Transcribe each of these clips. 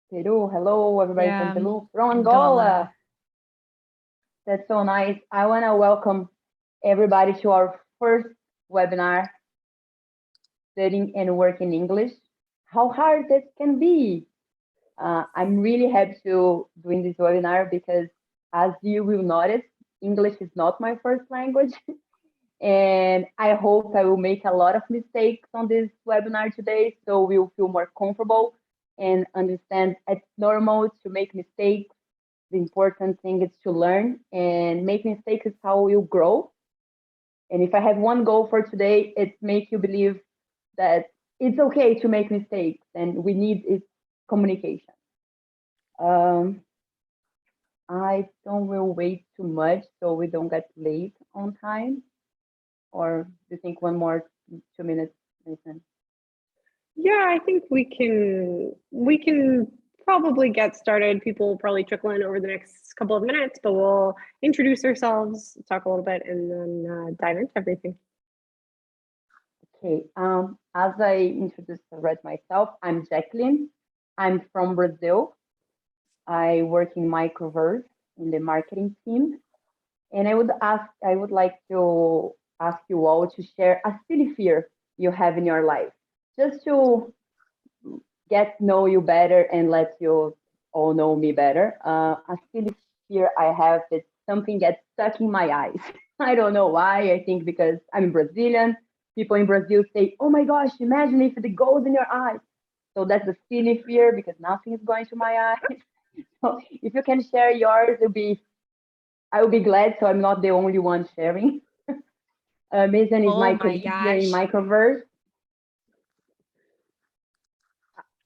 Peru. Hello, everybody from Yeah, Peru, from Angola. Angola. That's so nice. I want to welcome everybody to our first webinar, Studying and Working English. How hard this can be. I'm really happy to doing this webinar because, as you will notice, English is not my first language. And I hope I will make a lot of mistakes on this webinar today, so we'll feel more comfortable and understand it's normal to make mistakes. The important thing is to learn, and make mistakes is how you grow. And if I have one goal for today, it's make you believe that it's okay to make mistakes, and we need is communication. Um, I don't will wait too much so we don't get late on time. Or do you think one more 2 minutes, Nathan? Yeah, I think we can probably get started. People will probably trickle in over the next couple of minutes, but we'll introduce ourselves, talk a little bit, and then dive into everything. Okay. As I introduced already myself, I'm Jacqueline. I'm from Brazil. I work in Microverse in the marketing team, and I would like to ask you all to share a silly fear you have in your life, just to get to know you better and let you all know me better. A silly fear I have is something gets stuck in my eyes. I don't know why. I think because I'm Brazilian. People in Brazil say, "Oh my gosh, imagine if it goes in your eyes." So that's a silly fear because nothing is going to my eyes. So if you can share yours, I will be glad. So I'm not the only one sharing. Mason is Oh my my colleague here in gosh. Microverse.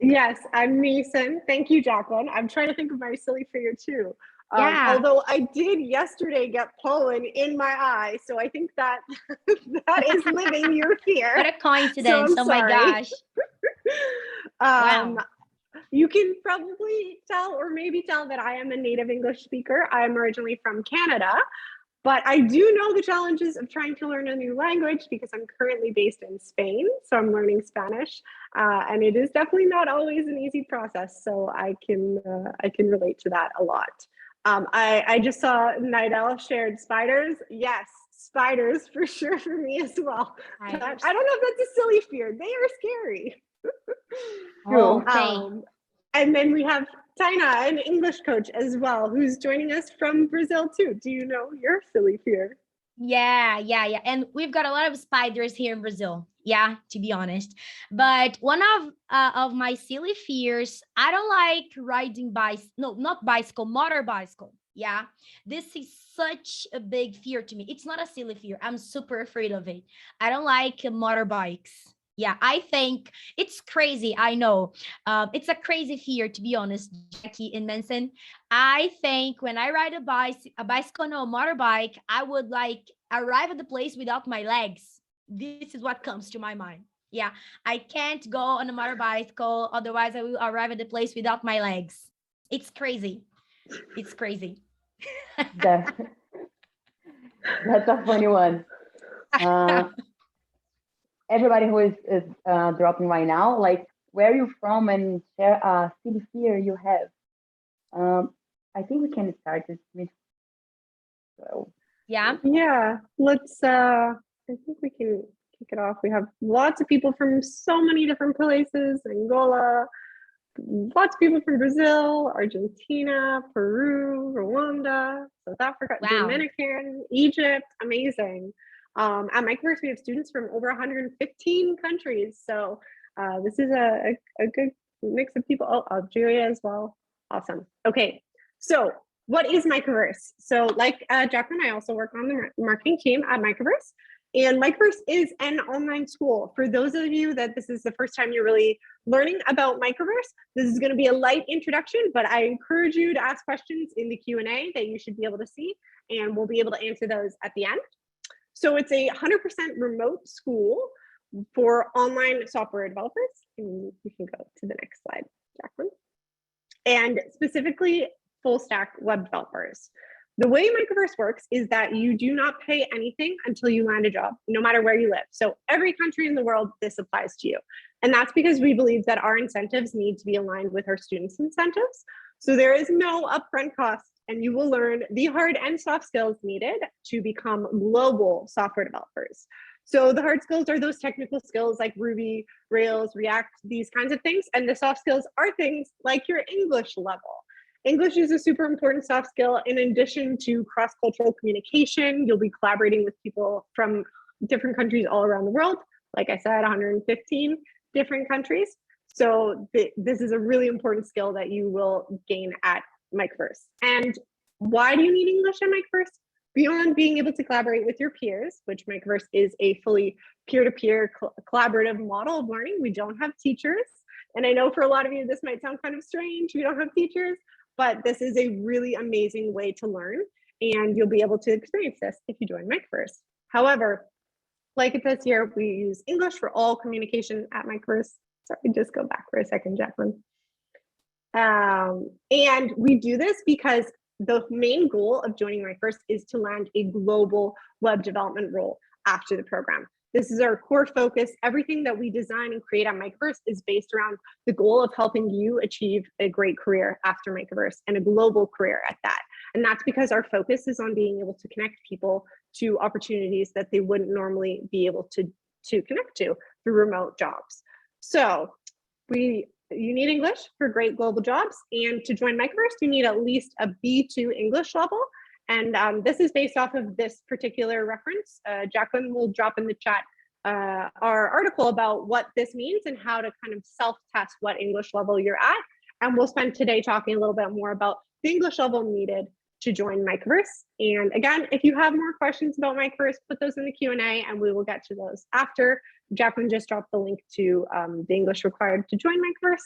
Yes, I'm Mason. Thank you, Jacqueline. I'm trying to think of my silly figure too. Yeah. Although I did yesterday get pollen in my eye, so I think that that is living your fear. What a So coincidence. I'm Oh my sorry. gosh. um, Wow. you can probably tell, or maybe tell, that I am a native English speaker. I'm originally from Canada, but I do know the challenges of trying to learn a new language because I'm currently based in Spain. So I'm learning Spanish, and it is definitely not always an easy process. So I can relate to that a lot. I just saw Nidal shared spiders. Yes, spiders for sure for me as well. But Spiders. I don't know if that's a silly fear. They are scary. True. Okay. And then we have Tainá, an English coach as well, who's joining us from Brazil too. Do you know your silly fear? Yeah. And we've got a lot of spiders here in Brazil. Yeah, to be honest. But one of my silly fears, I don't like riding no, not bicycle, motor bicycle. Yeah. This is such a big fear to me. It's not a silly fear. I'm super afraid of it. I don't like motorbikes. Yeah, I think it's crazy. I know. It's a crazy fear, to be honest, Jackie and Manson. I think when I ride a bicycle, no, motorbike, I would like arrive at the place without my legs. This is what comes to my mind. Yeah, I can't go on a motorbicycle, otherwise I will arrive at the place without my legs. It's crazy. It's crazy. That, that's a funny one. Uh, Everybody who is dropping right now, like, where are you from and share a silly fear you have. I think we can start this with, well, Yeah. Yeah, let's I think we can kick it off. We have lots of people from so many different places: Angola, lots of people from Brazil, Argentina, Peru, Rwanda, South Africa, Wow. Dominican, Egypt. Amazing. At Microverse, we have students from over 115 countries. So this is a good mix of people. Oh, Algeria as well. Awesome. Okay, so what is Microverse? So like Jacqueline, I also work on the marketing team at Microverse. And Microverse is an online school. For those of you that this is the first time you're really learning about Microverse, this is going to be a light introduction, but I encourage you to ask questions in the Q&A that you should be able to see, and we'll be able to answer those at the end. So it's a 100% remote school for online software developers. And you can go to the next slide, Jacqueline. And specifically full stack web developers. The way Microverse works is that you do not pay anything until you land a job, no matter where you live. So every country in the world, this applies to you. And that's because we believe that our incentives need to be aligned with our students' incentives. So there is no upfront cost, and you will learn the hard and soft skills needed to become global software developers. So the hard skills are those technical skills like Ruby, Rails, React, these kinds of things. And the soft skills are things like your English level. English is a super important soft skill. In addition to cross-cultural communication, you'll be collaborating with people from different countries all around the world. Like I said, 115 different countries. So this is a really important skill that you will gain at Microverse. And why do you need English at Microverse? Beyond being able to collaborate with your peers, which Microverse is a fully peer-to-peer collaborative model of learning, we don't have teachers. And I know for a lot of you, this might sound kind of strange, we don't have teachers, but this is a really amazing way to learn. And you'll be able to experience this if you join Microverse. However, like it says here, we use English for all communication at Microverse. Sorry, just go back for a second, Jacqueline. And we do this because the main goal of joining Microverse is to land a global web development role after the program. This is our core focus. Everything that we design and create at Microverse is based around the goal of helping you achieve a great career after Microverse, and a global career at that. And that's because our focus is on being able to connect people to opportunities that they wouldn't normally be able to connect to through remote jobs. So you need English for great global jobs, and to join Microverse, you need at least a B2 English level. And this is based off of this particular reference. Jacqueline will drop in the chat our article about what this means and how to kind of self-test what English level you're at. And we'll spend today talking a little bit more about the English level needed to join Microverse. And again, if you have more questions about Microverse, put those in the Q&A and we will get to those after. Jacqueline just dropped the link to the English required to join Microverse.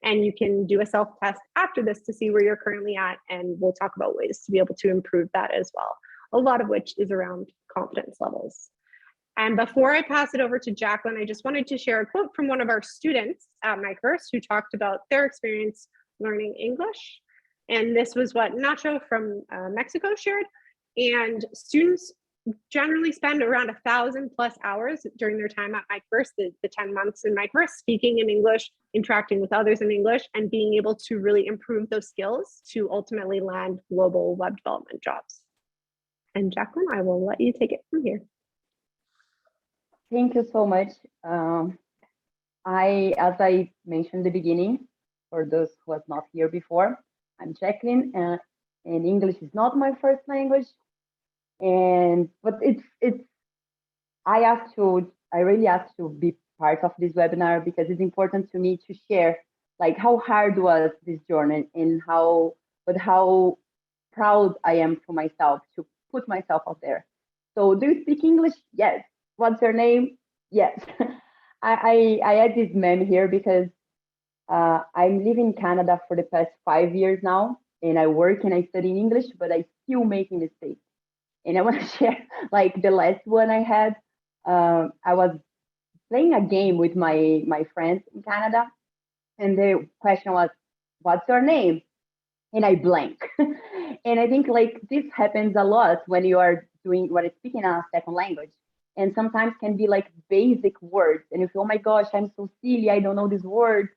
And you can do a self-test after this to see where you're currently at. And we'll talk about ways to be able to improve that as well. A lot of which is around confidence levels. And before I pass it over to Jacqueline, I just wanted to share a quote from one of our students at Microverse who talked about their experience learning English. And this was what Nacho from Mexico shared. And students generally spend around 1,000+ hours during their time at Microverse, the 10 months in Microverse, speaking in English, interacting with others in English, and being able to really improve those skills to ultimately land global web development jobs. And Jacqueline, I will let you take it from here. Thank you so much. As I mentioned in the beginning, for those who was not here before, I'm Jacqueline, and English is not my first language. But I really asked to be part of this webinar because it's important to me to share like how hard was this journey and how proud I am for myself to put myself out there. So do you speak English? Yes. What's your name? Yes. I had this meme here because I'm living in Canada for the past 5 years now, and I work and I study English, but I still making mistakes. And I want to share like the last one I had. I was playing a game with my friends in Canada, and the question was, "What's your name?" And I blank. And I think like this happens a lot when you are speaking a second language, and sometimes can be like basic words, and you feel, "Oh my gosh, I'm so silly, I don't know this word."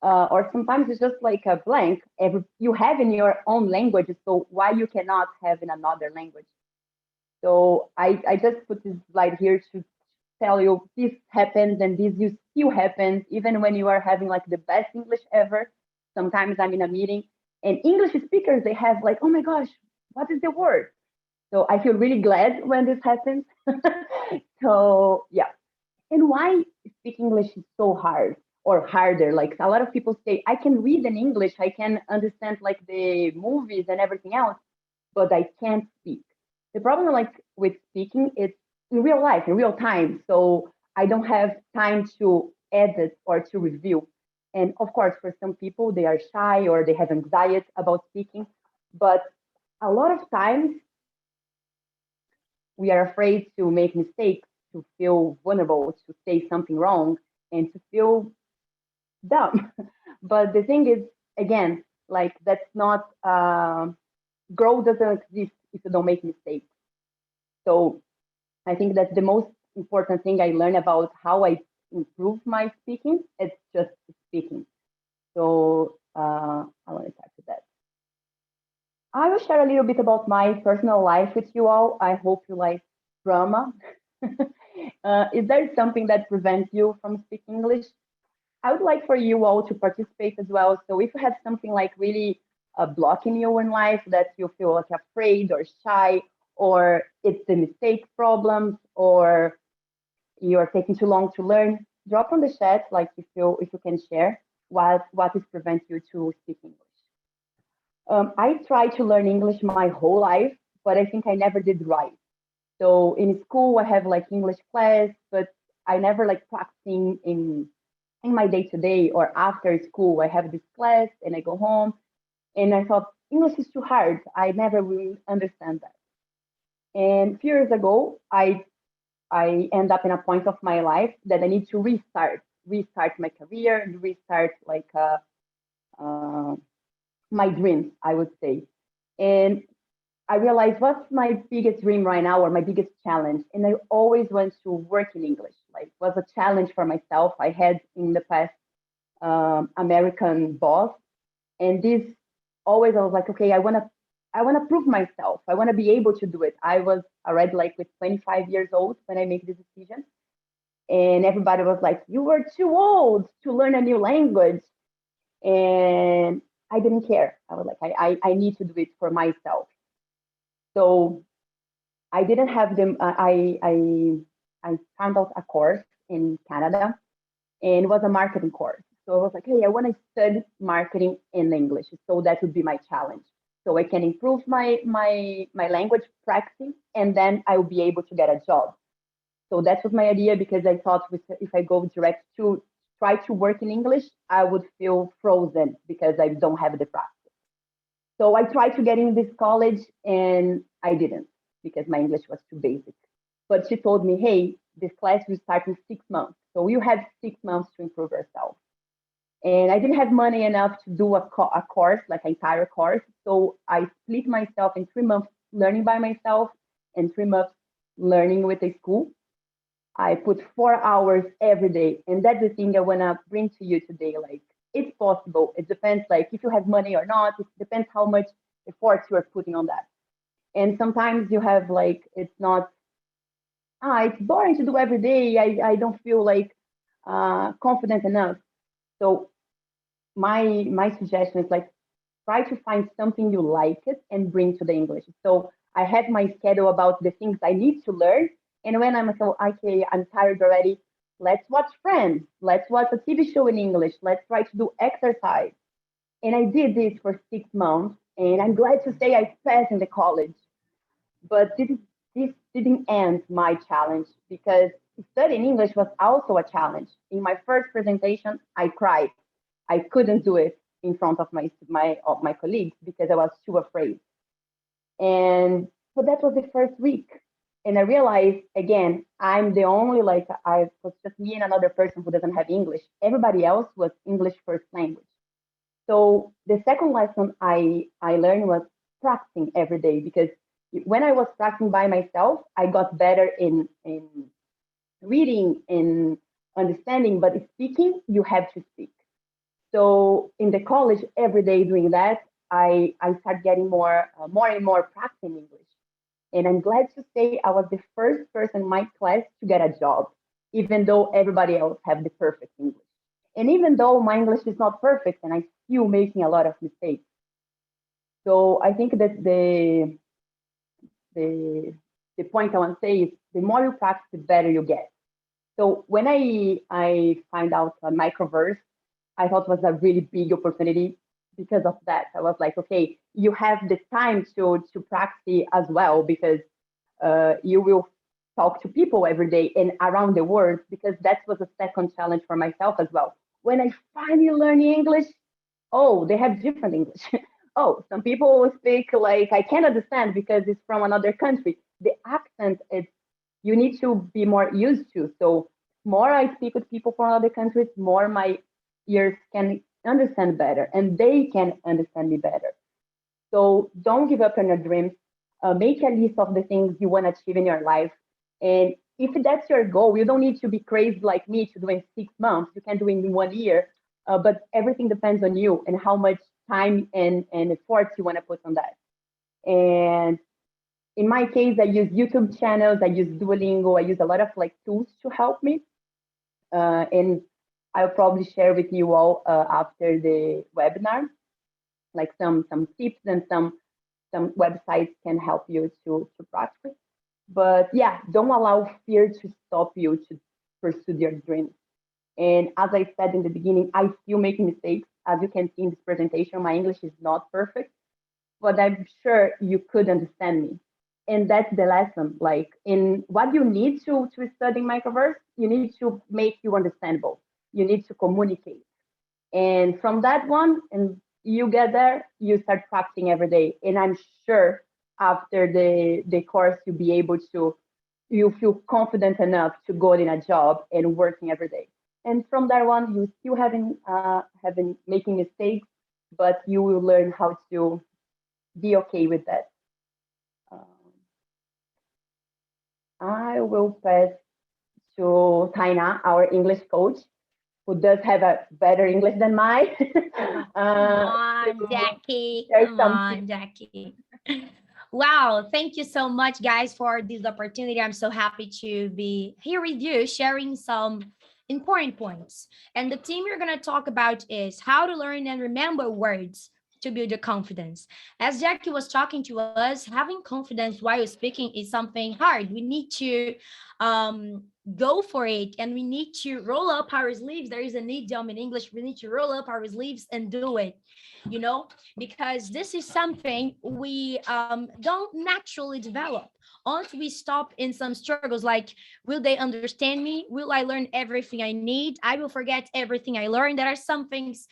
Or sometimes it's just like a blank. You have in your own language, so why you cannot have in another language? So I just put this slide here to tell you this happens, and this still happens even when you are having like the best English ever. Sometimes I'm in a meeting and English speakers, they have like, "Oh my gosh, what is the word?" So I feel really glad when this happens. So yeah. And why speak English is so hard or harder? Like a lot of people say, I can read in English, I can understand like the movies and everything else, but I can't speak. The problem like with speaking is in real life, in real time. So I don't have time to edit or to review. And of course, for some people, they are shy or they have anxiety about speaking. But a lot of times we are afraid to make mistakes, to feel vulnerable, to say something wrong, and to feel dumb. But the thing is, again, like that's not, growth doesn't exist if you don't make mistakes. So I think that's the most important thing I learned about how I improve my speaking. It's just speaking. So I want to start with that. I will share a little bit about my personal life with you all. I hope you like drama. Is there something that prevents you from speaking English? I would like for you all to participate as well. So if you have something like really blocking you in life that you feel like afraid or shy, or it's the mistake problems, or you're taking too long to learn, drop on the chat like if you can share what is preventing you to speak English. I tried to learn English my whole life, but I think I never did right. So in school, I have like English class, but I never like practicing in my day to day or after school. I have this class and I go home, and I thought English is too hard. I never will understand that. And a few years ago, I end up in a point of my life that I need to restart my career, and restart like uh, my dreams, I would say. And I realized what's my biggest dream right now or my biggest challenge. And I always want to work in English. Like it was a challenge for myself. I had in the past American boss, and this always I was like, okay, I wanna prove myself. I wanna be able to do it. I was already like with 25 years old when I made this decision. And everybody was like, you were too old to learn a new language. And I didn't care. I was like, I need to do it for myself. So I didn't have them. I found out a course in Canada, and it was a marketing course. So I was like, hey, I want to study marketing in English. So that would be my challenge. So I can improve my language practicing, and then I will be able to get a job. So that was my idea because I thought if I go direct to try to work in English, I would feel frozen because I don't have the practice. So I tried to get in this college and I didn't because my English was too basic. But she told me, hey, this class will start in 6 months. So you have 6 months to improve yourself. And I didn't have money enough to do a course, like an entire course. So I split myself in 3 months learning by myself and 3 months learning with a school. I put 4 hours every day. And that's the thing I want to bring to you today. Like, it's possible. It depends, like, if you have money or not. It depends how much effort you are putting on that. And sometimes you have, like, it's not, it's boring to do every day. I don't feel, like, confident enough. So my suggestion is, like, try to find something you like it and bring to the English. So I have my schedule about the things I need to learn. And when I'm so, okay, I'm tired already, let's watch Friends. Let's watch a TV show in English. Let's try to do exercise. And I did this for 6 months. And I'm glad to say I passed in the college. But this didn't end my challenge because studying English was also a challenge. In my first presentation, I cried. I couldn't do it in front of my colleagues because I was too afraid. And so that was the first week. And I realized again, I'm the only, like, I was just me and another person who doesn't have English. Everybody else was English first language. So the second lesson I learned was practicing every day because when I was practicing by myself, I got better in reading, in understanding, but speaking, you have to speak. So in the college, every day doing that, I started getting more and more practice in English. And I'm glad to say I was the first person in my class to get a job, even though everybody else have the perfect English. And even though my English is not perfect and I'm still making a lot of mistakes. So I think that the the point I want to say is the more you practice, the better you get. So when I find out Microverse, I thought was a really big opportunity because of that. I was like, okay, you have the time to practice as well because you will talk to people every day and around the world because that was a second challenge for myself as well. When I finally learned English, oh, they have different English. Oh, some people will speak like I can't understand because it's from another country. The accent, it's you need to be more used to. So more I speak with people from other countries, more my ears can understand better and they can understand me better. So don't give up on your dreams. Make a list of the things you want to achieve in your life. And if that's your goal, you don't need to be crazy like me to do in 6 months. You can do it in 1 year, but everything depends on you and how much time and effort you want to put on that. And in my case, I use YouTube channels, I use Duolingo, I use a lot of like tools to help me. And I'll probably share with you all after the webinar, like some tips and some websites can help you to practice. But yeah, don't allow fear to stop you to pursue your dreams. And as I said in the beginning, I still make mistakes. As you can see in this presentation, my English is not perfect, but I'm sure you could understand me. And that's the lesson. Like in what you need to study Microverse, you need to make you understandable. You need to communicate. And from that one, and you get there, you start practicing every day. And I'm sure after the course, you'll be able to, you feel confident enough to go in a job and working every day. And from that one, you still having making mistakes, but you will learn how to be okay with that. Um, I will pass to Tainá, our English coach, who does have a better English than mine. Come on, Jackie. Come on, Jackie. Wow, thank you so much, guys, for this opportunity. I'm so happy to be here with you, sharing some important points. And the theme we're going to talk about is how to learn and remember words to build your confidence. As Jackie was talking to us, having confidence while speaking is something hard. We need to um, go for it, and we need to roll up our sleeves. There is an idiom in English: we need to roll up our sleeves and do it, you know, because this is something we don't naturally develop. Once we stop in some struggles, like, will they understand me? Will I learn everything I need? I will forget everything I learned. There are some things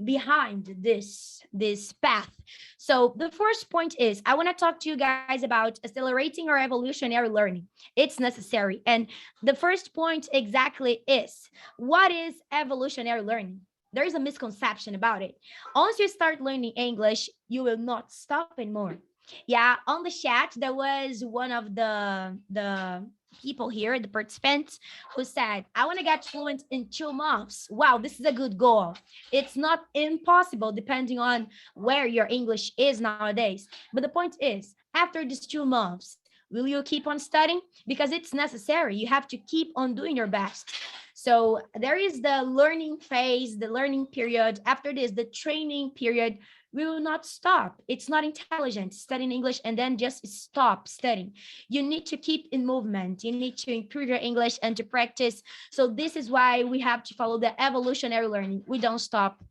behind this path. So the first point is, I want to talk to you guys about accelerating our evolutionary learning. It's necessary. And the first point exactly is, what is evolutionary learning? There is a misconception about it. Once you start learning English, you will not stop anymore. Yeah, on the chat, there was one of the people here, the participants, who said, I want to get fluent in 2 months. Wow, this is a good goal. It's not impossible depending on where your English is nowadays. But the point is, after these 2 months, will you keep on studying? Because it's necessary. You have to keep on doing your best. So there is the learning phase, the learning period. After this, the training period. We will not stop. It's not intelligent studying English and then just stop studying. You need to keep in movement. You need to improve your English and to practice. So this is why we have to follow the evolutionary learning. We don't stop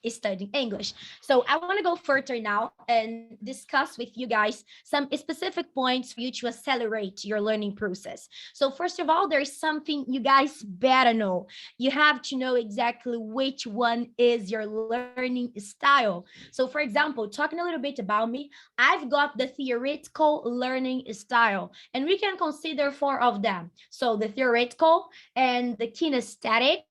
studying English. So I want to go further now and discuss with you guys some specific points for you to accelerate your learning process. So first of all, there's something you guys better know. You have to know exactly which one is your learning style. So for example, talking a little bit about me, I've got the theoretical learning style, and we can consider 4 of them. So the theoretical and the kinesthetic,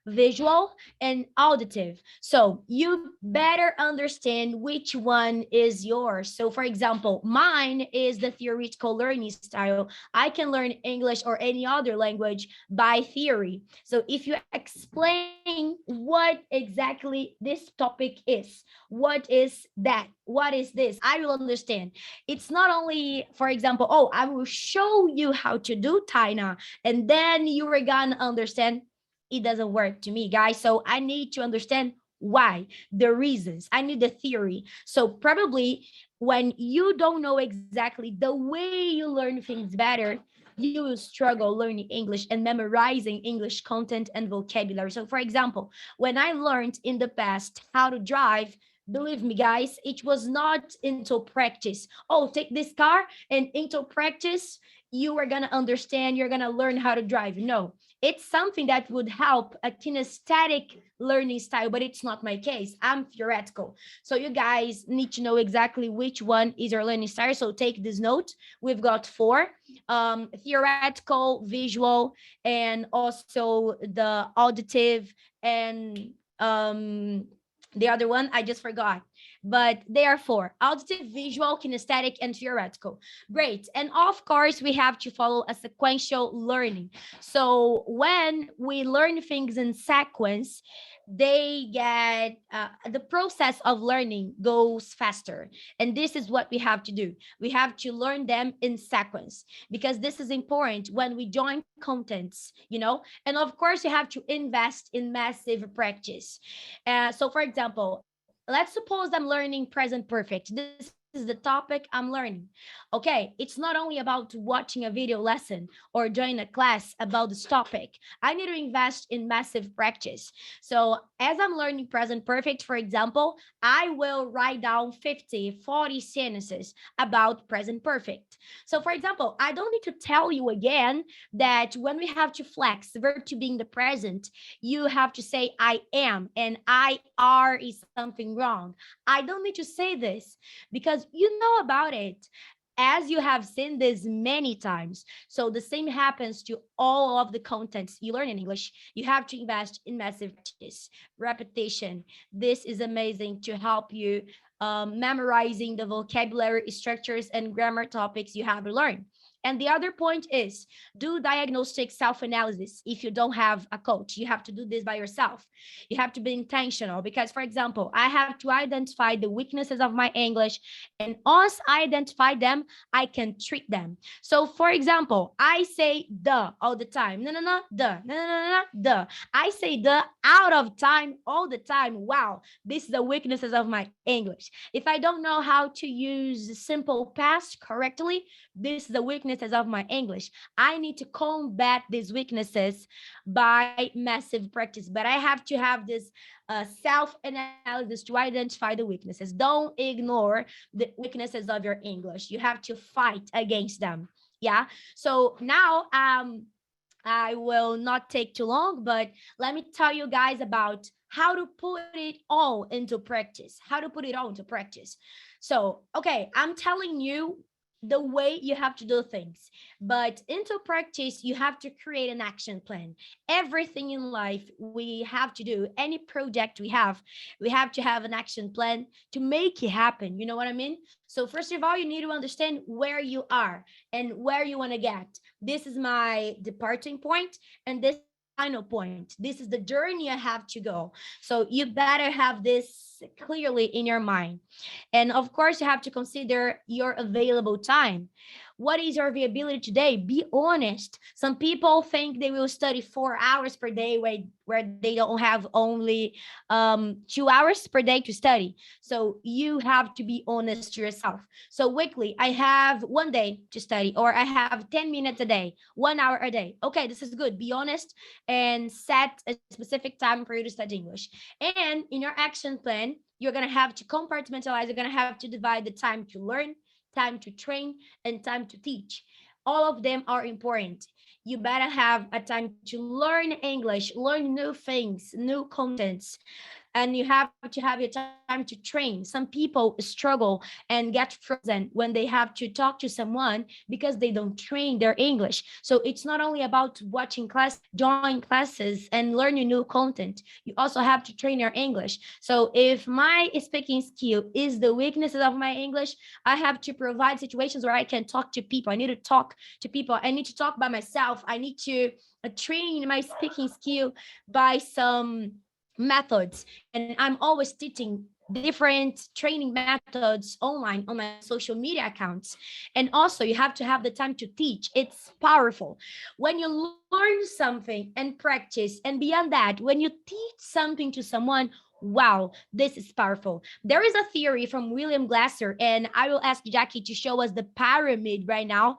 visual, and auditive. So you better understand which one is yours. So for example, mine is the theoretical learning style. I can learn English or any other language by theory. So if you explain what exactly this topic is, what is that, what is this, I will understand. It's not only, for example, oh, I will show you how to do Tainá, and then you are gonna understand. It doesn't work to me, guys. So I need to understand why, the reasons. I need the theory. So probably when you don't know exactly the way you learn things better, you will struggle learning English and memorizing English content and vocabulary. So for example, when I learned in the past how to drive, believe me, guys, it was not until practice. Oh, take this car, and into practice, you are gonna understand, you're gonna learn how to drive. No, it's something that would help a kinesthetic learning style, but it's not my case. I'm theoretical. So you guys need to know exactly which one is your learning style. So take this note. We've got 4, theoretical, visual, and also the auditive and The other one I just forgot, but they are four: auditive, visual, kinesthetic, and theoretical. Great. And of course, we have to follow a sequential learning. So when we learn things in sequence, they get the process of learning goes faster. And this is what we have to do. We have to learn them in sequence, because this is important when we join contents, you know. And of course, you have to invest in massive practice. So for example, let's suppose I'm learning present perfect. This is the topic I'm learning. Okay, it's not only about watching a video lesson or joining a class about this topic. I need to invest in massive practice. So as I'm learning present perfect, for example, I will write down 50, 40 sentences about present perfect. So for example, I don't need to tell you again that when we have to flex the verb to be in the present, you have to say I am, and I are is something wrong. I don't need to say this because you know about it, as you have seen this many times. So the same happens to all of the contents you learn in English. You have to invest in massive practice, repetition. This is amazing to help you memorizing the vocabulary structures and grammar topics you have to learn. And the other point is do diagnostic self-analysis. If you don't have a coach, you have to do this by yourself. You have to be intentional because, for example, I have to identify the weaknesses of my English, and once I identify them, I can treat them. So, for example, I say the all the time. No, no, no, the. No, no, no, no, the. I say the out of time all the time. Wow, this is the weaknesses of my English. If I don't know how to use simple past correctly, this is the weaknesses of my English. I need to combat these weaknesses by massive practice, but I have to have this self-analysis to identify the weaknesses. Don't ignore the weaknesses of your English. You have to fight against them. Yeah. So now I will not take too long, but let me tell you guys about how to put it all into practice. How to put it all into practice. So, okay, I'm telling you the way you have to do things, but into practice, you have to create an action plan. Everything in life we have to do, any project we have to have an action plan to make it happen. You know what I mean? So, first of all, you need to understand where you are and where you want to get. This is my departing point, and this is my final point. This is the journey I have to go. So you better have this clearly in your mind. And of course, you have to consider your available time. What is your availability today? Be honest. Some people think they will study 4 hours per day where they don't have only 2 hours per day to study. So you have to be honest to yourself. So weekly, I have 1 day to study, or I have 10 minutes a day, 1 hour a day. Okay, this is good. Be honest and set a specific time for you to study English. And in your action plan, you're going to have to compartmentalize. You're going to have to divide the time to learn, time to train, and time to teach. All of them are important. You better have a time to learn English, learn new things, new contents, and you have to have your time to train. Some people struggle and get frozen when they have to talk to someone because they don't train their English. So it's not only about watching class, join classes, and learning new content. You also have to train your English. So if my speaking skill is the weaknesses of my English, I have to provide situations where I can talk to people. I need to talk to people. I need to talk by myself. I need to train my speaking skill by some methods, and I'm always teaching different training methods online on my social media accounts. And also you have to have the time to teach. It's powerful when you learn something and practice, and beyond that, when you teach something to someone. Wow, this is powerful. There is a theory from William Glasser, and I will ask Jackie to show us the pyramid right now.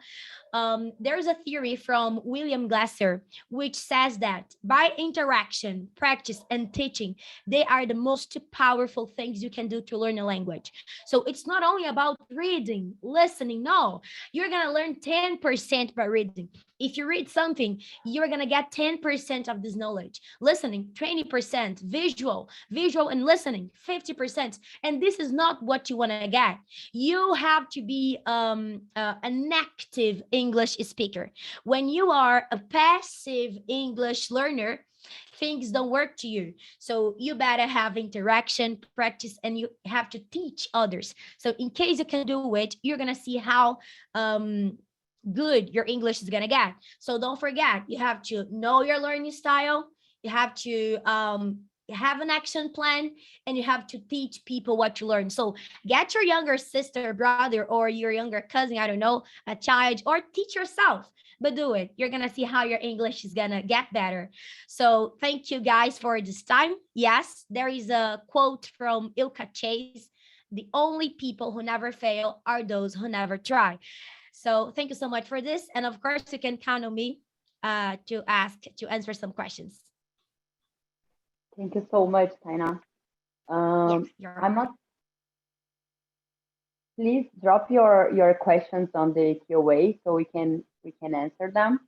There's a theory from William Glasser which says that by interaction, practice, and teaching, they are the most powerful things you can do to learn a language. So it's not only about reading, listening. No, you're going to learn 10% by reading. If you read something, you're going to get 10% of this knowledge. Listening, 20%. Visual and listening, 50%. And this is not what you want to get. You have to be an active English speaker. When you are a passive English learner, things don't work to you. So you better have interaction, practice, and you have to teach others. So in case you can do it, you're gonna see how good your English is gonna get. So don't forget, you have to know your learning style. You have to have an action plan, and you have to teach people what you learn. So get your younger sister, brother, or your younger cousin, I don't know, a child, or teach yourself, but do it. You're gonna see how your English is gonna get better. So thank you guys for this time. Yes, there is a quote from Ilka Chase: the only people who never fail are those who never try. So thank you so much for this. And of course, you can count on me to answer some questions. Thank you so much, Tainá. Yes, you're I'm welcome. not. Please drop your questions on the QA so we can answer them.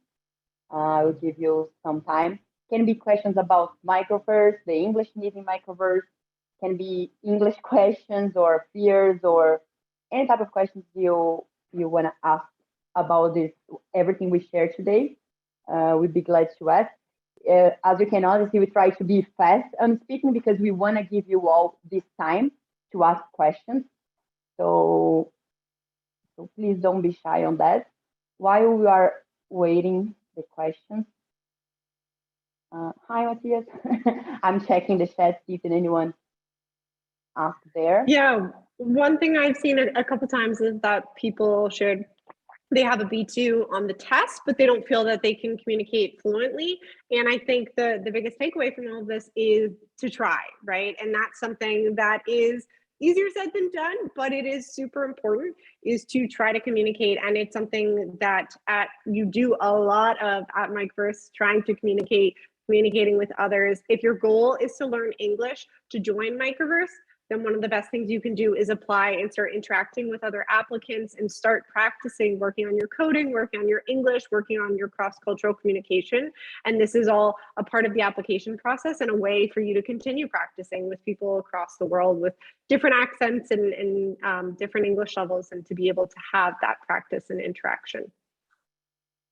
I will give you some time. Can be questions about Microverse, the English needing Microverse. Can be English questions or fears or any type of questions you want to ask about this everything we share today. We'd be glad to ask. As you can notice, we try to be fast on speaking because we want to give you all this time to ask questions. So, so please don't be shy on that. While we are waiting the questions, hi Matthias. I'm checking the chat, see if anyone asked there. Yeah, one thing I've seen a couple times is that people should they have a B2 on the test, but they don't feel that they can communicate fluently. And I think the biggest takeaway from all of this is to try, right? And that's something that is easier said than done, but it is super important, is to try to communicate. And it's something that you do a lot of at Microverse, trying to communicating with others. If your goal is to learn English to join Microverse, then one of the best things you can do is apply and start interacting with other applicants and start practicing, working on your coding, working on your English, working on your cross-cultural communication. And this is all a part of the application process and a way for you to continue practicing with people across the world with different accents and different English levels, and to be able to have that practice and interaction.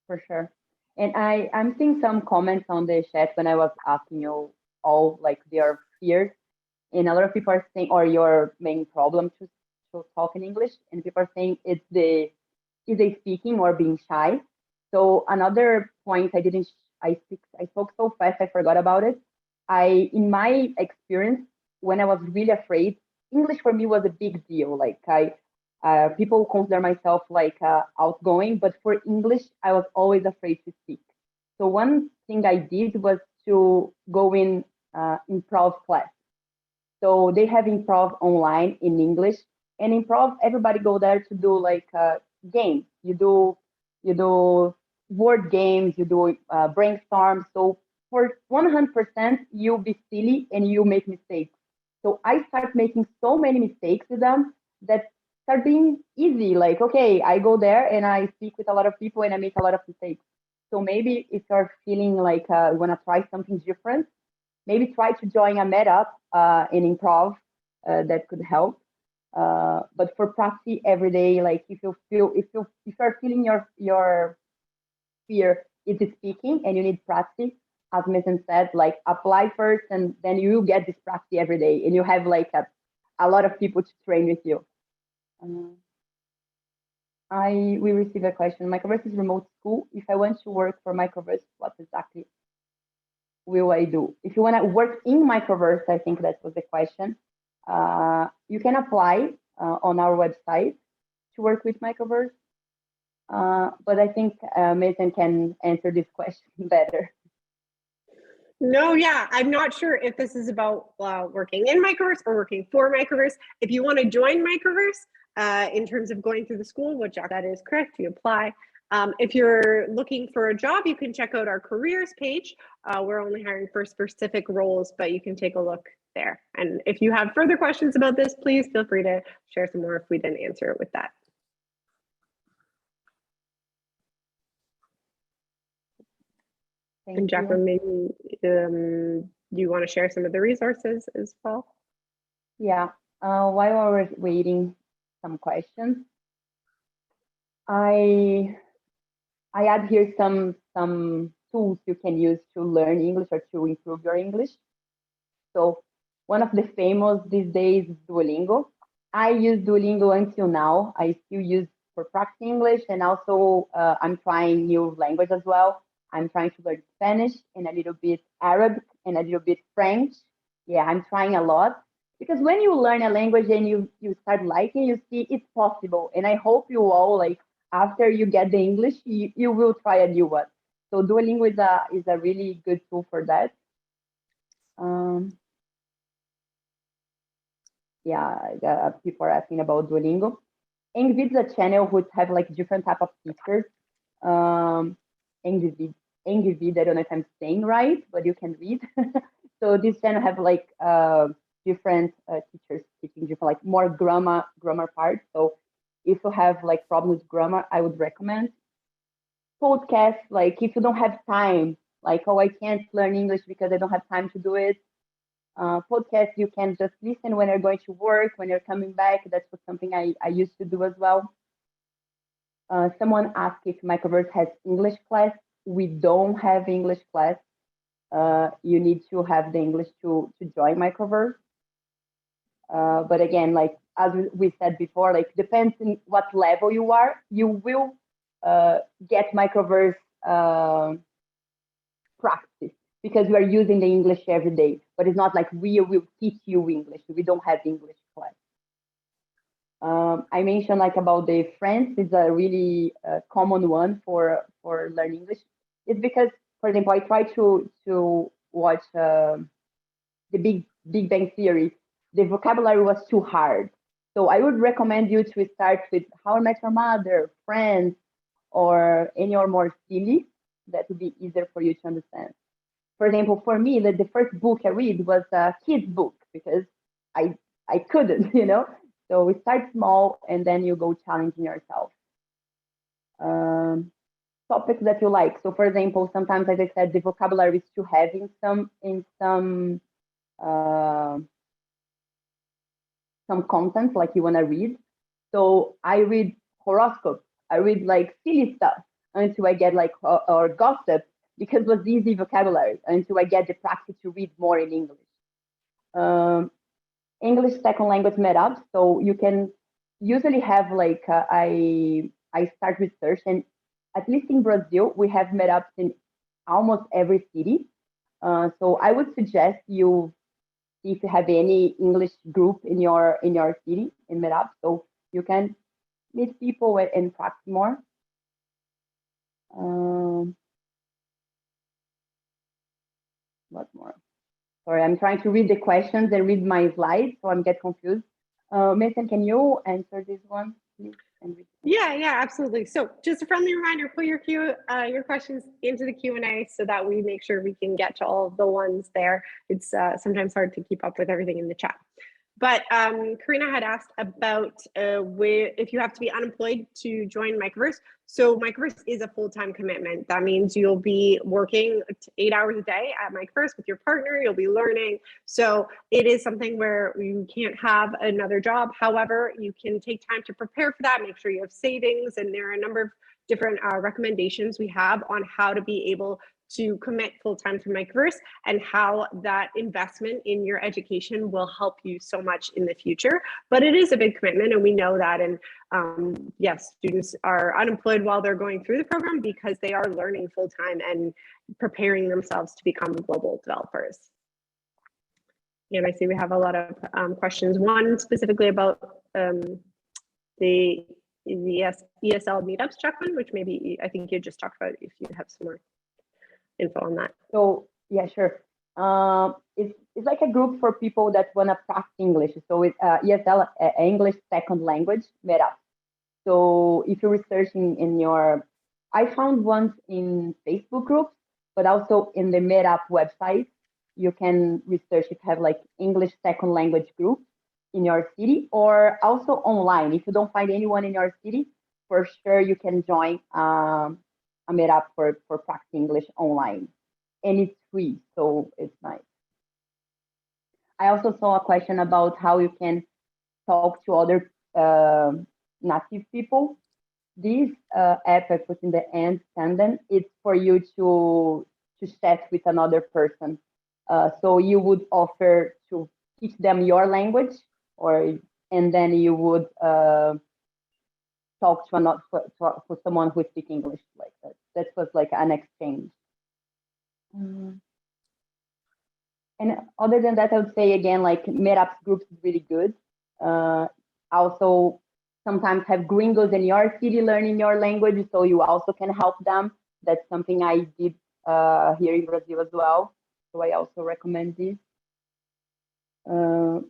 For sure. And I'm seeing some comments on the chat when I was asking you all like their fears. And a lot of people are saying, or your main problem to talk in English, and people are saying it's is a speaking or being shy. So another point I spoke so fast I forgot about it. In my experience, when I was really afraid, English for me was a big deal. Like people consider myself like outgoing, but for English, I was always afraid to speak. So one thing I did was to go in improv class. So they have improv online in English, and improv everybody go there to do like games. You do word games, you do brainstorm. So for 100%, you be silly and you make mistakes. So I start making so many mistakes with them that start being easy. Like okay, I go there and I speak with a lot of people and I make a lot of mistakes. So maybe if you're feeling like you want to try something different, maybe try to join a meetup in improv that could help. But for practice every day, like if you're feeling your fear is speaking and you need practice, as Mason said, like apply first and then you will get this practice every day and you have like a lot of people to train with you. We received a question. Microverse is remote school. If I want to work for Microverse, what exactly will I do? If you want to work in Microverse, I think that was the question. You can apply on our website to work with Microverse. But I think Mason can answer this question better. No, yeah, I'm not sure if this is about working in Microverse or working for Microverse. If you want to join Microverse in terms of going through the school, which that is correct, you apply. If you're looking for a job, you can check out our careers page. We're only hiring for specific roles, but you can take a look there. And if you have further questions about this, please feel free to share some more if we didn't answer it with that. And Jacqueline, maybe you want to share some of the resources as well? Yeah, while we're waiting some questions, I add here some tools you can use to learn English or to improve your English. So one of the famous these days is Duolingo. I use Duolingo until now. I still use for practicing English, and also I'm trying new language as well. I'm trying to learn Spanish and a little bit Arabic and a little bit French. Yeah, I'm trying a lot because when you learn a language and you start liking, you see it's possible. And I hope you all like after you get the English, you will try a new one. So Duolingo is a really good tool for that. Yeah, people are asking about Duolingo. Engvid is a channel which have like different type of teachers. Engvid, I don't know if I'm saying right, but you can read. So this channel have like different teachers teaching different like more grammar parts. So if you have like problems with grammar, I would recommend podcasts. Like if you don't have time, like oh I can't learn English because I don't have time to do it. Podcast you can just listen when you're going to work, when you're coming back. That's something I used to do as well. Someone asked if Microverse has English class. We don't have English class. You need to have the English to join Microverse. But again, like as we said before, like depends on what level you are, you will get Microverse practice because we are using the English every day. But it's not like we will teach you English. We don't have English class. I mentioned like about the French is a really common one for learning English. It's because, for example, I try to watch the Big Bang Theory. The vocabulary was too hard, so I would recommend you to start with How I Met Your Mother, Friends, or any or more silly. That would be easier for you to understand. For example, for me, the first book I read was a kid's book because I couldn't, you know. So we start small and then you go challenging yourself. Topics that you like. So for example, sometimes, as I said, the vocabulary is too heavy in some content like you want to read. So I read horoscopes. I read like silly stuff until I get like or gossip because it was easy vocabulary until I get the practice to read more in English. English second language meetups. So you can usually have like I start research, and at least in Brazil we have meetups in almost every city. So I would suggest you see if you have any English group in your city in meetup, so you can meet people and practice more. What more? Sorry, I'm trying to read the questions and read my slides, so I'm get confused. Mason, can you answer this one, please? Yeah, absolutely. So just a friendly reminder, put your questions into the Q&A so that we make sure we can get to all of the ones there. It's sometimes hard to keep up with everything in the chat. But Karina had asked about if you have to be unemployed to join Microverse. So Microverse is a full-time commitment. That means you'll be working 8 hours a day at Microverse with your partner. You'll be learning. So it is something where you can't have another job. However, you can take time to prepare for that, make sure you have savings. And there are a number of different recommendations we have on how to be able to commit full-time to Microverse and how that investment in your education will help you so much in the future. But it is a big commitment, and we know that. And yes, students are unemployed while they're going through the program because they are learning full-time and preparing themselves to become global developers. And I see we have a lot of questions. One specifically about the ESL meetups, Jacqueline, which maybe I think you just talked about if you have some more info on that. So yeah, sure. It's like a group for people that want to practice English. So it's ESL, English second language meetup. So if you're researching in I found ones in Facebook groups, but also in the meetup website, you can research if you have like English second language group in your city, or also online. If you don't find anyone in your city, for sure you can join a meetup for practice English online, and it's free, so it's nice. I also saw a question about how you can talk to other native people. this app I put in the end, Tandem, it's for you to chat with another person. So you would offer to teach them your language, and then you would talk to another for someone who speaks English like that. That was like an exchange. And other than that, I would say again, like meetups groups is really good. Also, sometimes have gringos in your city learning your language, so you also can help them. That's something I did here in Brazil as well. So I also recommend this. Do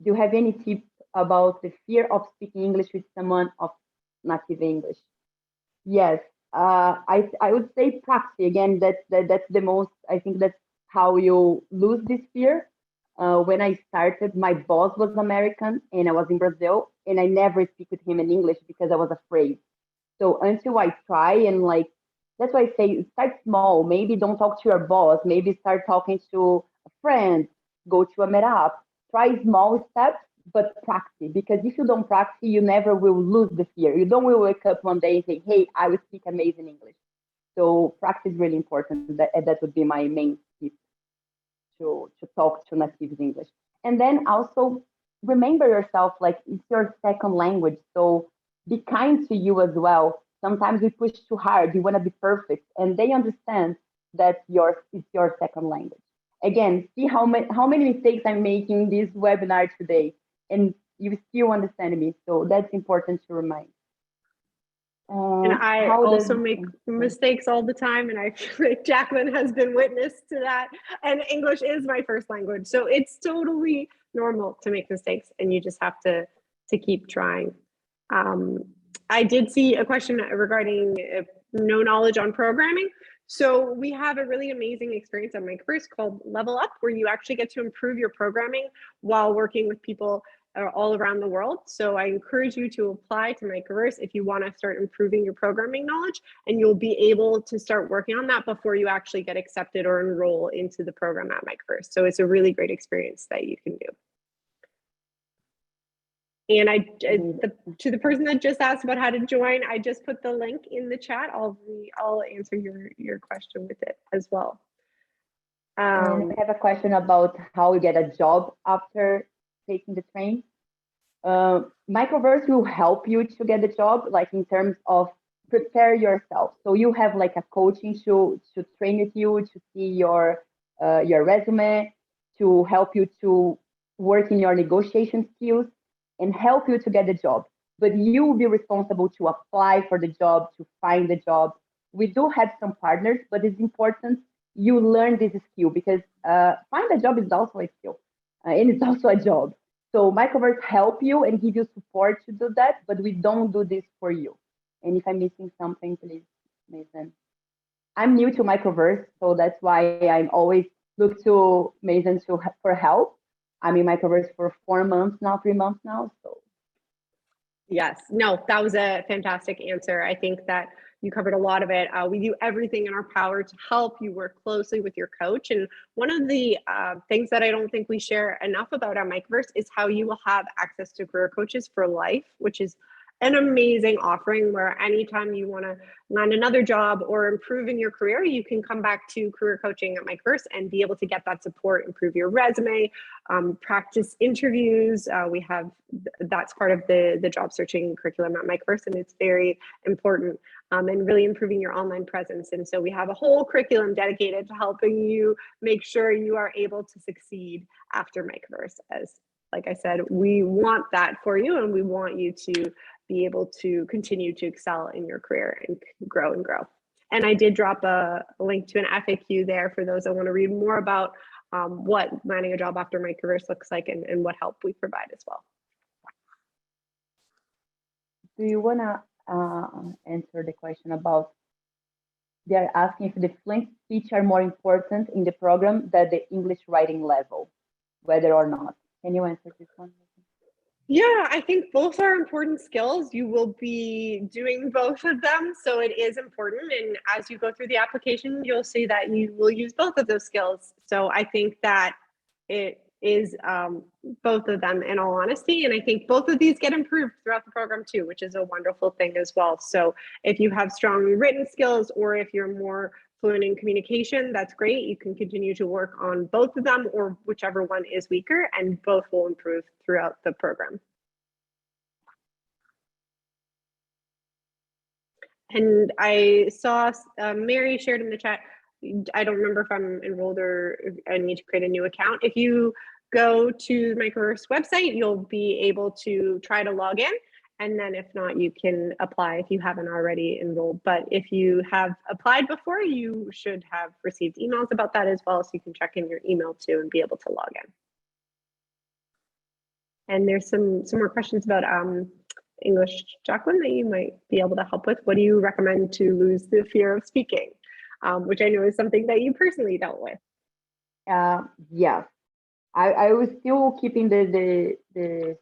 you have any tips about the fear of speaking English with someone of native English? Yes, I would say practice again. That's the most. I think that's how you lose this fear. When I started, my boss was American and I was in Brazil, and I never speak with him in English because I was afraid. So until I try and like, that's why I say start small. Maybe don't talk to your boss. Maybe start talking to a friend. Go to a meetup. Try small steps, but practice. Because if you don't practice, you never will lose the fear. You don't will wake up one day and say, "Hey, I will speak amazing English." So practice is really important. That would be my main tip to talk to natives English. And then also remember yourself like it's your second language. So be kind to you as well. Sometimes we push too hard. You want to be perfect, and they understand that it's your second language. Again, see how many mistakes I'm making this webinar today, and you still understand me. So that's important to remind. And I also make mistakes all the time, and I feel like Jacqueline has been witness to that. And English is my first language, so it's totally normal to make mistakes, and you just have to keep trying. I did see a question regarding no knowledge on programming. So we have a really amazing experience at Microverse called Level Up, where you actually get to improve your programming while working with people all around the world. So I encourage you to apply to Microverse if you want to start improving your programming knowledge, and you'll be able to start working on that before you actually get accepted or enroll into the program at Microverse. So it's a really great experience that you can do. And to the person that just asked about how to join, I just put the link in the chat. I'll answer your question with it as well. And I have a question about how we get a job after taking the train. Microverse will help you to get the job, like in terms of prepare yourself. So you have like a coaching to train with you, to see your resume, to help you to work in your negotiation skills and help you to get the job. But you will be responsible to apply for the job, to find the job. We do have some partners, but it's important you learn this skill because find a job is also a skill and it's also a job. So Microverse help you and give you support to do that, but we don't do this for you. And if I'm missing something, please, Mason. I'm new to Microverse, so that's why I'm always look to Mason for help. I'm in Microverse for 4 months now, 3 months now. So yes, no, that was a fantastic answer. I think that you covered a lot of it. We do everything in our power to help you work closely with your coach. And one of the things that I don't think we share enough about at Microverse is how you will have access to career coaches for life, which is an amazing offering where anytime you want to land another job or improve in your career, you can come back to career coaching at Microverse and be able to get that support, improve your resume, practice interviews. That's part of the job searching curriculum at Microverse, and it's very important and really improving your online presence. And so we have a whole curriculum dedicated to helping you make sure you are able to succeed after Microverse. As like I said, we want that for you, and we want you to be able to continue to excel in your career and grow and grow. And I did drop a link to an FAQ there for those that want to read more about what landing a job after Microverse looks like and what help we provide as well. Do you want to answer the question about they're asking if the fluent speech are more important in the program than the English writing level, whether or not? Can you answer this one? Yeah, I think both are important skills. You will be doing both of them, so it is important. And as you go through the application, you'll see that you will use both of those skills. So I think that is both of them, in all honesty. And I think both of these get improved throughout the program too, which is a wonderful thing as well. So if you have strong written skills, or if you're more fluent in communication, that's great. You can continue to work on both of them, or whichever one is weaker, and both will improve throughout the program. And I saw Mary shared in the chat, I don't remember if I'm enrolled or if I need to create a new account. If you go to the Microverse website, you'll be able to try to log in. And then if not, you can apply if you haven't already enrolled. But if you have applied before, you should have received emails about that as well. So you can check in your email too and be able to log in. And there's some more questions about English, Jacqueline, that you might be able to help with. What do you recommend to lose the fear of speaking? Which I know is something that you personally dealt with. Yes, I was still keeping the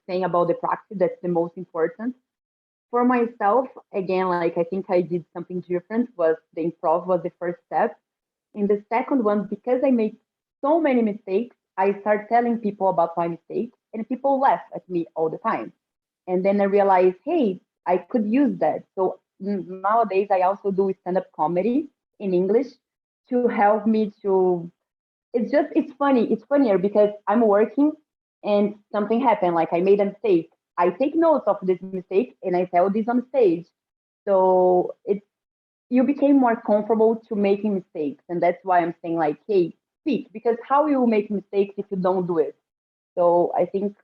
thing about the practice. That's the most important. For myself, again, like I think I did something different. Was the improv was the first step. In the second one, because I made so many mistakes, I started telling people about my mistakes, and people laugh at me all the time. And then I realized, hey, I could use that. So nowadays, I also do stand-up comedy in English to help me to. It's funny. It's funnier because I'm working and something happened. Like I made a mistake. I take notes of this mistake and I tell this on stage. So you became more comfortable to making mistakes, and that's why I'm saying like, hey, speak, because how you make mistakes if you don't do it? So I think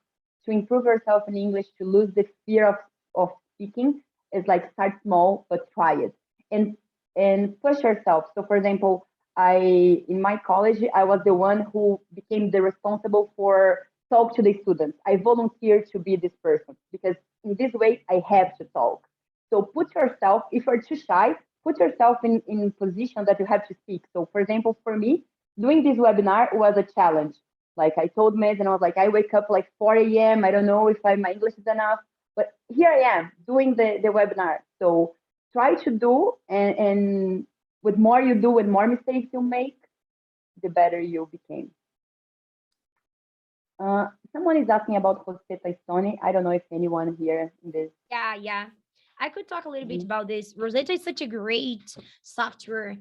to improve yourself in English, to lose the fear of speaking, is like start small but try it, and push yourself. So for example, in my college I was the one who became the responsible for talk to the students. I volunteered to be this person because in this way I have to talk. So put yourself, if you're too shy, put yourself in position that you have to speak. So for example, for me, doing this webinar was a challenge. Like I told Mason, I was like, I wake up like 4 a.m. I don't know if my English is enough, but here I am doing the webinar. So try to do, and with more you do, with more mistakes you make, the better you became. Someone is asking about Rosetta Stone. I don't know if anyone here in this. Yeah. I could talk a little bit about this. Rosetta is such a great software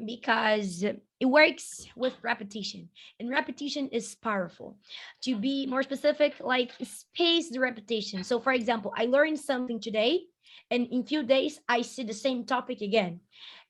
because it works with repetition, and repetition is powerful. To be more specific, like space the repetition. So for example, I learned something today, and in few days I see the same topic again,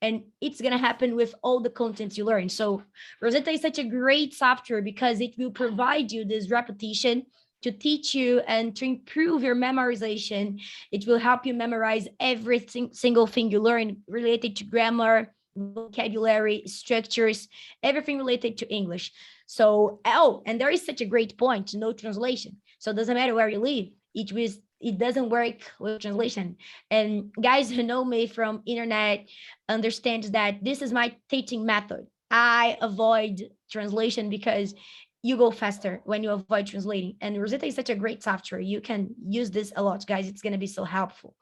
and it's going to happen with all the content you learn. So Rosetta is such a great software because it will provide you this repetition to teach you and to improve your memorization. It will help you memorize every single thing you learn related to grammar, vocabulary, structures, everything related to English. So, and there is such a great point, no translation. So it doesn't matter where you live, it doesn't work with translation. And guys who know me from internet understand that this is my teaching method. I avoid translation because you go faster when you avoid translating. And Rosetta is such a great software. You can use this a lot, guys. It's going to be so helpful.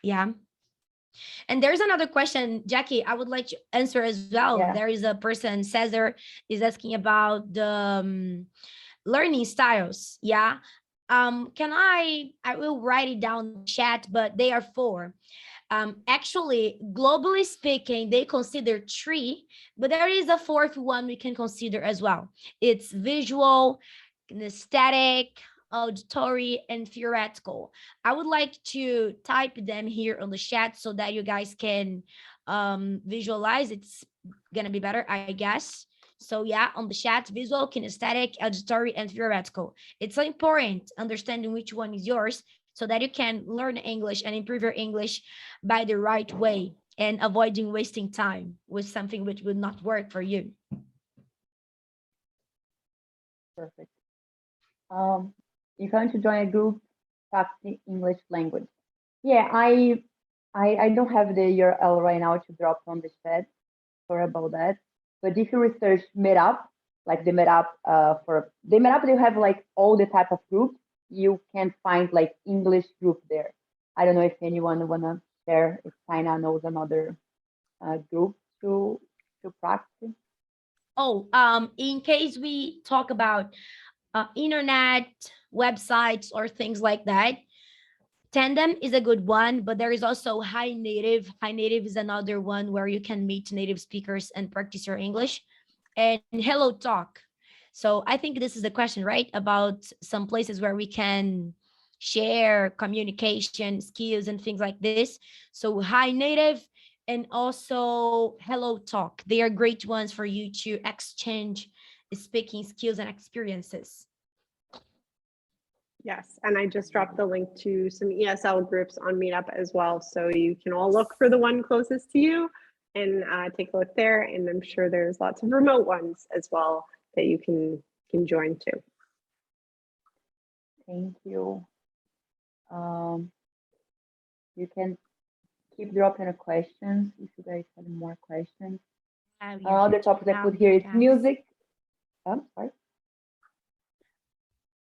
Yeah. And there's another question, Jackie, I would like to answer as well. Yeah. There is a person, Cesar, is asking about the learning styles. Yeah. I will write it down in the chat, but they are four. Actually, globally speaking, they consider three, but there is a fourth one we can consider as well. It's visual, kinesthetic, auditory, and theoretical. I would like to type them here on the chat so that you guys can visualize. It's gonna be better, I guess. So yeah, on the chat, visual, kinesthetic, auditory, and theoretical. It's so important understanding which one is yours so that you can learn English and improve your English by the right way and avoiding wasting time with something which will not work for you. Perfect. If you want to join a group, practice English language. Yeah, I don't have the URL right now to drop on the chat. Sorry about that. But if you research Meetup, like the Meetup for the Meetup, they have like all the type of groups. You can find like English group there. I don't know if anyone wanna share, if Tainá knows another group to practice. Oh, in case we talk about internet websites or things like that, Tandem is a good one, but there is also High Native. High Native is another one where you can meet native speakers and practice your English. And Hello Talk. So I think this is the question, right? About some places where we can share communication skills and things like this. So High Native and also Hello Talk. They are great ones for you to exchange speaking skills and experiences. Yes, and I just dropped the link to some ESL groups on Meetup as well. So you can all look for the one closest to you and take a look there. And I'm sure there's lots of remote ones as well that you can join too. Thank you. You can keep dropping the questions if you guys have more questions. Other topics I put here is music. Oh, sorry.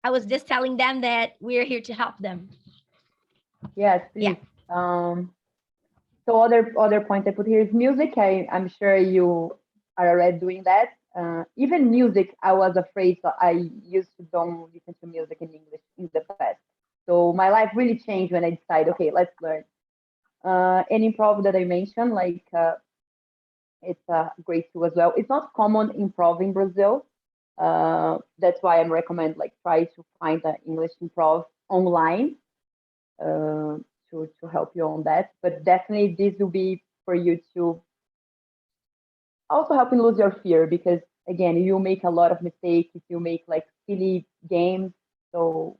I was just telling them that we're here to help them. Yes, please. Yeah. So other points I put here is music. I'm sure you are already doing that. Even music, I was afraid, so I used to don't listen to music in English in the past. So my life really changed when I decided, okay, let's learn. And improv that I mentioned, like it's a great tool as well. It's not common improv in Brazil. That's why I recommend like try to find an English improv online to help you on that. But definitely this will be for you to also help you lose your fear, because again, you make a lot of mistakes if you make like silly games. So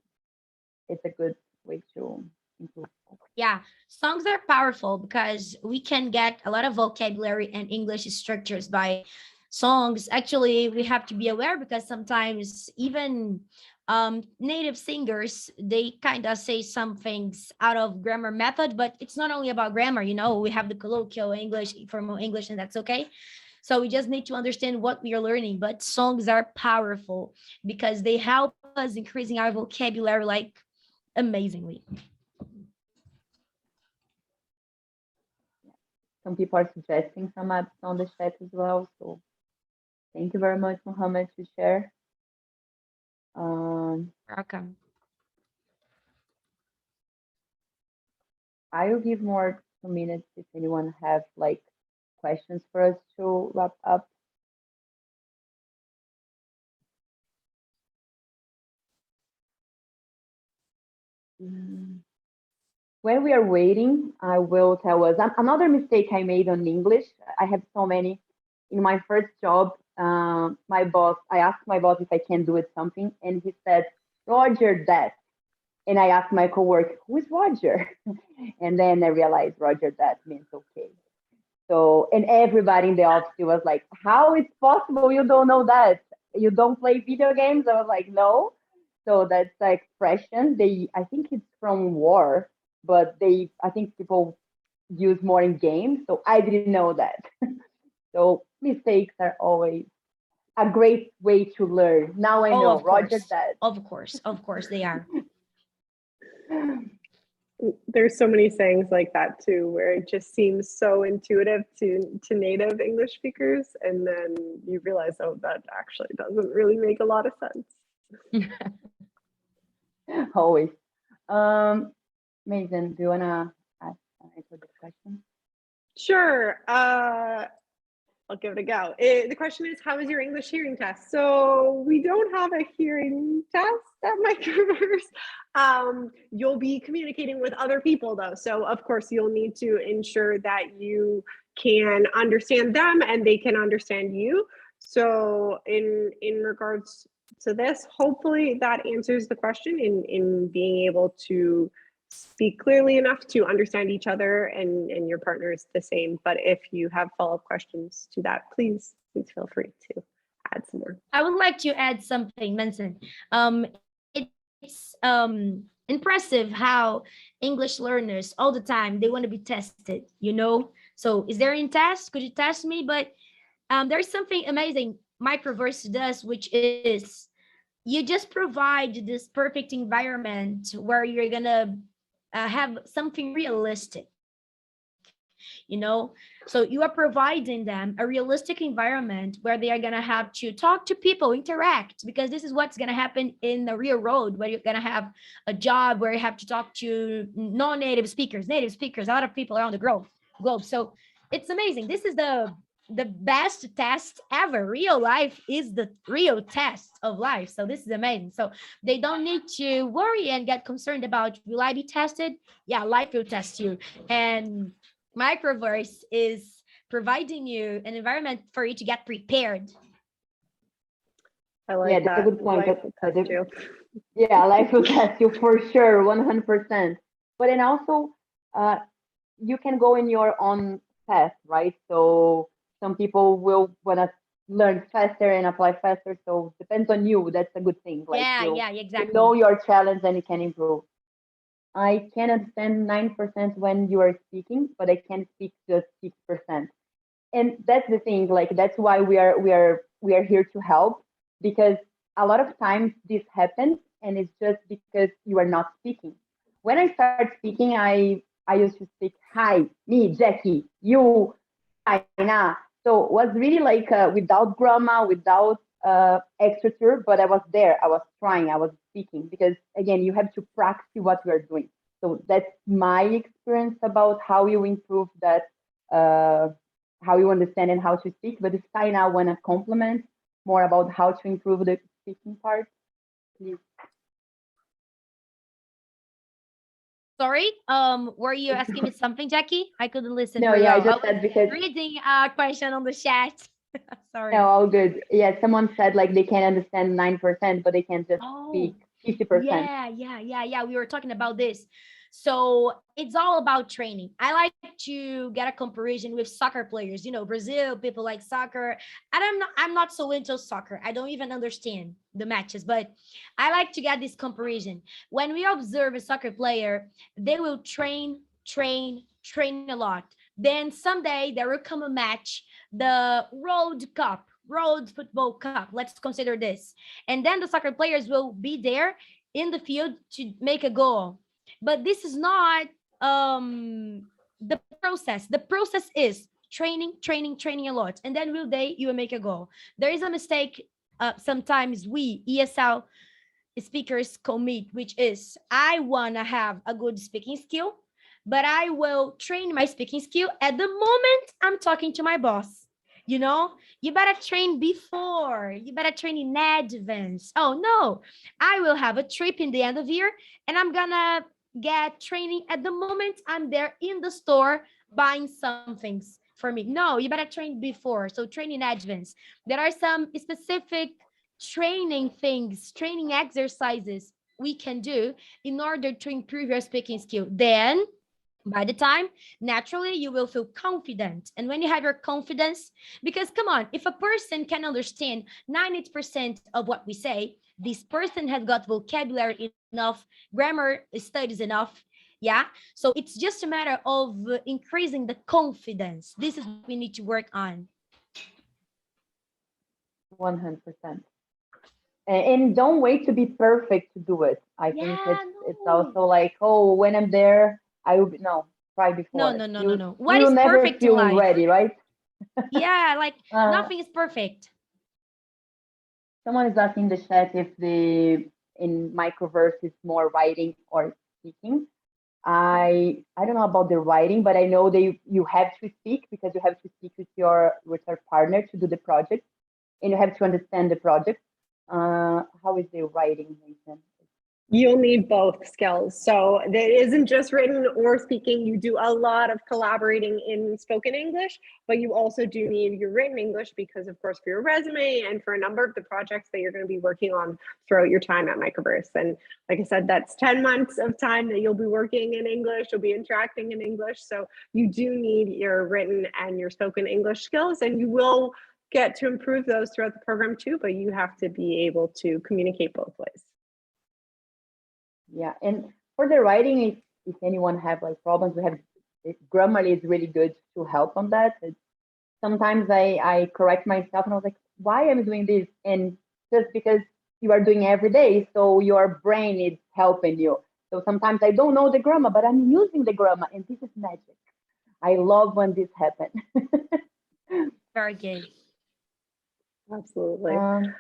it's a good way to improve. Yeah, songs are powerful because we can get a lot of vocabulary and English structures by songs. Actually, we have to be aware because sometimes even native singers, they kind of say some things out of grammar method, but it's not only about grammar. We have the colloquial English, formal English, and that's okay. So we just need to understand what we are learning. But songs are powerful because they help us increasing our vocabulary like amazingly. Some people are suggesting some apps on the chat as well. So thank you very much, Mohammed, to share. Welcome. I will give more 2 minutes if anyone have like questions for us to wrap up. When we are waiting, I will tell us another mistake I made on English. I have so many. In my first job, I asked my boss if I can do it something, and he said, Roger, that. And I asked my coworker, who is Roger? And then I realized Roger, that means okay. So, and everybody in the office was like, how is possible you don't know that? You don't play video games? I was like, no. So that's the expression. I think it's from war, but I think people use more in games. So I didn't know that. So mistakes are always a great way to learn. Now I know, Roger, that. Of course they are. There's so many sayings like that too, where it just seems so intuitive to native English speakers, and then you realize, oh, that actually doesn't really make a lot of sense. Always. Mason, do you wanna answer this question? Sure. I'll give it a go. The question is, how is your English hearing test? So we don't have a hearing test at Microverse. You'll be communicating with other people though. So of course you'll need to ensure that you can understand them and they can understand you. So in regards to this, hopefully that answers the question in being able to speak clearly enough to understand each other, and your partner is the same. But if you have follow-up questions to that, please feel free to add some more. I would like to add something, Manson. It's impressive how English learners all the time, they want to be tested, So is there any test? Could you test me? But there's something amazing Microverse does, which is you just provide this perfect environment where you're gonna have something realistic. you know. So you are providing them a realistic environment where they are going to have to talk to people, interact, because this is what's going to happen in the real world, where you're going to have a job where you have to talk to non-native speakers, native speakers, a lot of people around the globe. So it's amazing. This is the best test ever. Real life is the real test of life. So this is amazing. So they don't need to worry and get concerned about, will I be tested? Yeah, life will test you. And Microverse is providing you an environment for you to get prepared. I like Yeah, that. that's a good point. Life will test you. Yeah, life will test you for sure, 100%. But then also, you can go in your own path, right? So some people will want to learn faster and apply faster. So depends on you. That's a good thing. Like Yeah, you exactly. know your challenge and you can improve. I can understand 9% when you are speaking, but I can speak just 6%. And that's the thing, like that's why we are here to help, because a lot of times this happens and it's just because you are not speaking. When I start speaking, I used to speak, hi, me, Jackie, you, Tainá. So it was really like without grammar, without extra structure, but I was there, I was trying, I was speaking, because again, you have to practice what you are doing. So that's my experience about how you improve that, uh, how you understand and how to speak. But if Tainá want to compliment more about how to improve the speaking part, please. Sorry, were you asking me something, Jackie? I couldn't listen No, very yeah, I well. I just was said because reading a question on the chat. Sorry. no, all good. Yeah, someone said like they can understand 9%, but they can just Oh, speak 50%. yeah. We were talking about this. So it's all about training. I like to get a comparison with soccer players. You know, Brazil, people like soccer. And I'm not so into soccer. I don't even understand the matches, but I like to get this comparison. When we observe a soccer player, they will train a lot. Then someday there will come a match, the Road Football Cup. Let's consider this. And then the soccer players will be there in the field to make a goal. But this is not the process. The process is training a lot. And then you will make a goal. There is a mistake sometimes we ESL speakers commit, which is I want to have a good speaking skill, but I will train my speaking skill at the moment I'm talking to my boss. You know, you better train before, you better train in advance. Oh no, I will have a trip in the end of year and I'm gonna get training at the moment I'm there in the store buying some things for me. No, you better train before. So train in advance. There are some specific training things, training exercises we can do in order to improve your speaking skill. Then by the time, naturally, you will feel confident. And when you have your confidence, because come on, if a person can understand 90% of what we say, this person has got vocabulary enough, grammar studies enough. Yeah. So it's just a matter of increasing the confidence. This is what we need to work on. 100%. And don't wait to be perfect to do it. I think Yeah, it's no. also like, oh, when I'm there, I will be, no, try No, before. no, no, no, You no. What you will is never perfect in feel life? ready, right? Yeah, like Uh, nothing is perfect. Someone is asking in the chat if the in Microverse is more writing or speaking. I don't know about the writing, but I know that you have to speak because you have to speak with your partner to do the project, and you have to understand the project. How is the writing, Nathan? You'll need both skills. So it isn't just written or speaking. You do a lot of collaborating in spoken English, but you also do need your written English because, of course, for your resume and for a number of the projects that you're going to be working on throughout your time at Microverse. And like I said, that's 10 months of time that you'll be working in English, you'll be interacting in English. So you do need your written and your spoken English skills, and you will get to improve those throughout the program too, but you have to be able to communicate both ways. Yeah, and for the writing, if anyone have like problems, we have Grammarly is really good to help on that. Sometimes I correct myself and I was like, why am I doing this? And just because you are doing every day, so your brain is helping you. So sometimes I don't know the grammar, but I'm using the grammar, and this is magic. I love when this happens. Very good. Absolutely. Um,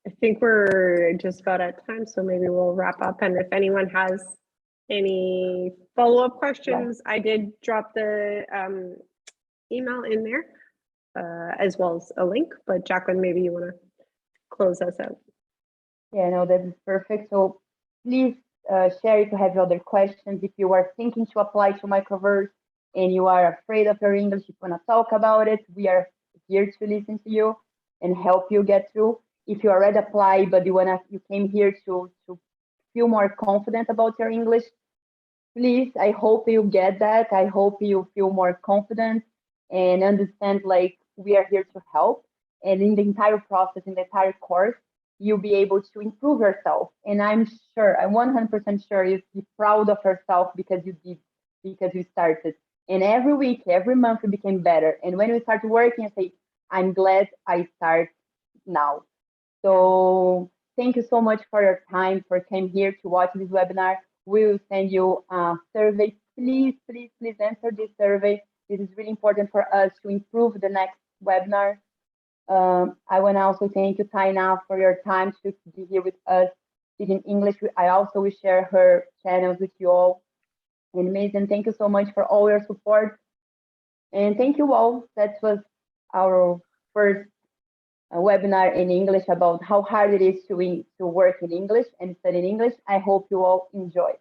I think we're just about at time, so maybe we'll wrap up. And if anyone has any follow-up questions, I did drop the email in there, as well as a link. But Jacqueline, maybe you want to close us out. Yeah, no, that is perfect. So please share if you have other questions. If you are thinking to apply to Microverse and you are afraid of your English, if you want to talk about it, we are here to listen to you and help you get through. If you already applied, but you came here to feel more confident about your English, please, I hope you get that. I hope you feel more confident and understand like we are here to help. And in the entire process, in the entire course, you'll be able to improve yourself. And I'm sure, I'm 100% sure you'll be proud of yourself because you did, because you started. And every week, every month, you became better. And when you start working, you say, I'm glad I start now. So thank you so much for your time, for coming here to watch this webinar. We will send you a survey. Please, please, please answer this survey. This is really important for us to improve the next webinar. I want to also thank you, Tainá, for your time to be here with us in English. I also will share her channels with you all. And Mason, thank you so much for all your support. And thank you all. That was our first webinar in English about how hard it is to work in English and study in English. I hope you all enjoy.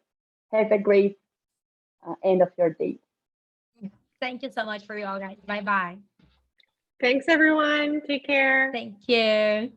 Have a great end of your day. Thank you so much for you all, guys. Bye-bye. Thanks, everyone. Take care. Thank you.